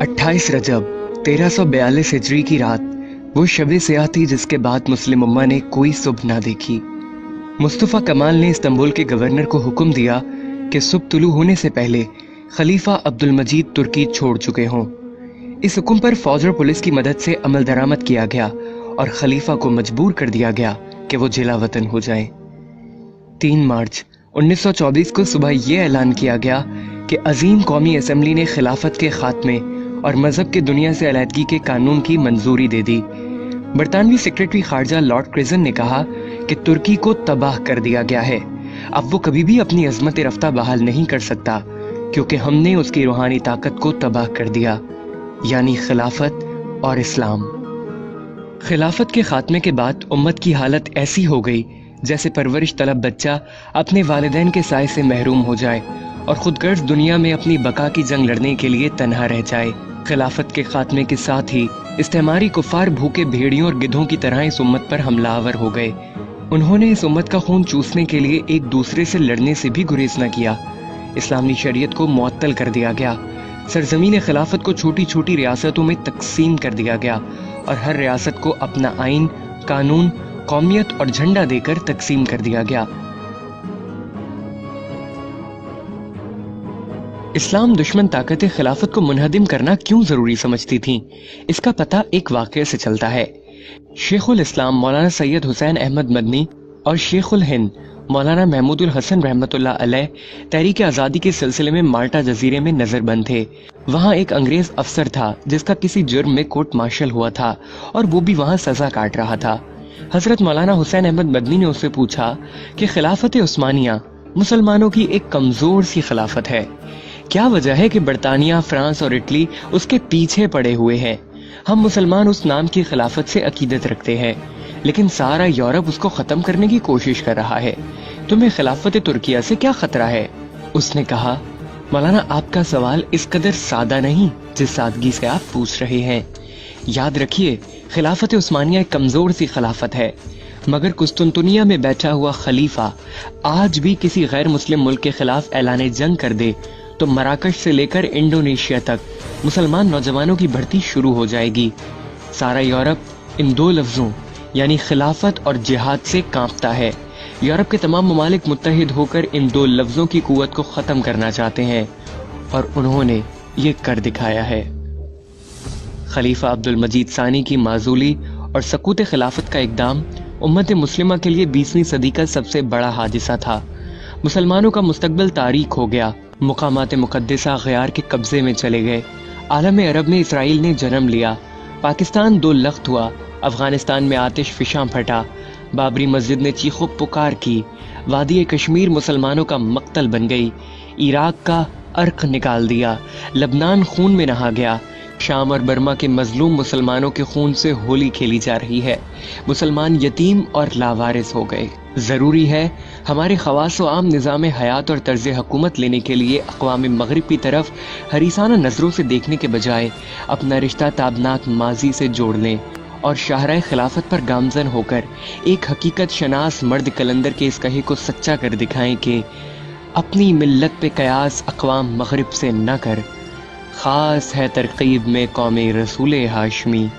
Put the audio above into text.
28 रजब 1342 हिजरी की रात वो शब सियाह थी जिसके बाद मुस्लिम उम्मा ने कोई सुबह ना देखी। मुस्तफ़ा कमाल ने इस्तांबुल के गवर्नर को हुक्म दिया कि सुबह तुलू होने से पहले खलीफा अब्दुल मजीद तुर्की छोड़ चुके हों। इस हुक्म पर फौज और पुलिस की मदद से अमल दरामद किया गया और खलीफा को मजबूर कर दिया गया कि वो जिला वतन हो जाएं। 3 मार्च 1924 को सुबह यह ऐलान किया गया कि अजीम कौमी असम्बली ने खिलाफत के खात्मे और मजहब के दुनिया से अलहदगी के कानून की मंजूरी दे दी। बरतानवी सेक्रेटरी खारजा लॉर्ड क्रिजन ने कहा कि तुर्की को तबाह कर दिया गया है, अब वो कभी भी अपनी अजमत रफ्ता बहाल नहीं कर सकता क्योंकि हमने उसकी रूहानी ताकत को तबाह कर दिया, यानी खिलाफत और इस्लाम। खिलाफत के खात्मे के बाद उम्मत की हालत ऐसी हो गई जैसे परवरिश तलब बच्चा अपने वालिदैन के साए से महरूम हो जाए और खुदगर्ज दुनिया में अपनी बका की जंग लड़ने के लिए तन्हा रह जाए। खिलाफत के खात्मे के साथ ही इस्तेमारी कुफार भूखे भेड़ियों और गिद्धों की तरह इस उम्मत पर हमलावर हो गए। उन्होंने इस उम्मत का खून चूसने के लिए एक दूसरे से लड़ने से भी गुरेज न किया। इस्लामी शरीयत को मुअत्तल कर दिया गया। सरजमीन खिलाफत को छोटी छोटी रियासतों में तकसीम कर दिया गया और हर रियासत को अपना आइन, कानून, कौमियत और झंडा देकर तकसीम कर दिया गया। इस्लाम दुश्मन ताकतें खिलाफत को मुनहदिम करना क्यों जरूरी समझती थीं, इसका पता एक वाक़ये से चलता है। शेखुल इस्लाम मौलाना सैयद हुसैन अहमद मदनी और शेखुल हिंद मौलाना महमूदुल हसन रहमतुल्लाह अलैह तहरीक आज़ादी के सिलसिले में माल्टा जजीरे में नजरबंद थे। वहाँ एक अंग्रेज अफसर था जिसका किसी जुर्म में कोर्ट मार्शल हुआ था और वो भी वहाँ सजा काट रहा था। हजरत मौलाना हुसैन अहमद मदनी ने उससे पूछा कि खिलाफत उस्मानिया मुसलमानों की एक कमजोर सी खिलाफत है, क्या वजह है कि बरतानिया, फ्रांस और इटली उसके पीछे पड़े हुए हैं। हम मुसलमान उस नाम की खिलाफत से अकीदत रखते हैं, लेकिन सारा यूरोप उसको खत्म करने की कोशिश कर रहा है। तुम्हें खिलाफत तुर्किया से क्या खतरा है? उसने कहा, मौलाना आपका सवाल इस कदर सादा नहीं जिस सादगी से आप पूछ रहे हैं। याद रखिए, खिलाफत उस्मानिया एक कमजोर सी खिलाफत है, मगर कुस्तुनतुनिया में बैठा हुआ खलीफा आज भी किसी गैर मुस्लिम मुल्क के खिलाफ ऐलान जंग कर दे तो मराकश से लेकर इंडोनेशिया तक मुसलमान नौजवानों की भर्ती शुरू हो जाएगी। सारा यूरोप इन 2 लफ्जों यानी खिलाफत और जिहाद से कांपता है। यूरोप के तमाम ममालिक मुत्तहिद होकर इन 2 लफ्जों की कुव्वत को खत्म करना चाहते हैं और उन्होंने ये कर दिखाया है। खलीफा अब्दुल मजीद सानी की माजूली और सकूत खिलाफत का इक़दाम उम्मत मुस्लिमा के लिए 20वीं सदी का सबसे बड़ा हादिसा था। मुसलमानों का मुस्तकबिल तारीख हो गया। मुकामात मुक़द्दसा ग़यार के कब्जे में चले गए। आलम अरब में इसराइल ने जन्म लिया। पाकिस्तान 2 लख्त हुआ। अफगानिस्तान में आतिश फिशां फटा। बाबरी मस्जिद ने चीखो पुकार की। वादी कश्मीर मुसलमानों का मक्तल बन गई। इराक का अर्क निकाल दिया। लबनान खून में नहा गया। शाम और बर्मा के मजलूम मुसलमानों के खून से होली खेली जा रही है। मुसलमान यतीम और लावारिस हो गए। ज़रूरी है हमारे खवास व आम निज़ाम हयात और तर्ज हुकूमत लेने के लिए अक़वाम मग़रिब की तरफ हरीसाना नज़रों से देखने के बजाय अपना रिश्ता ताबनाक माजी से जोड़ लें और शाहराए खिलाफत पर गामजन होकर एक हकीकत शनास मर्द कलंदर के इस कहे को सच्चा कर दिखाएं कि अपनी मिल्लत पे कयास अक़वाम मग़रिब से न कर, ख़ास है तरकीब में कौमे रसूल हाशमी।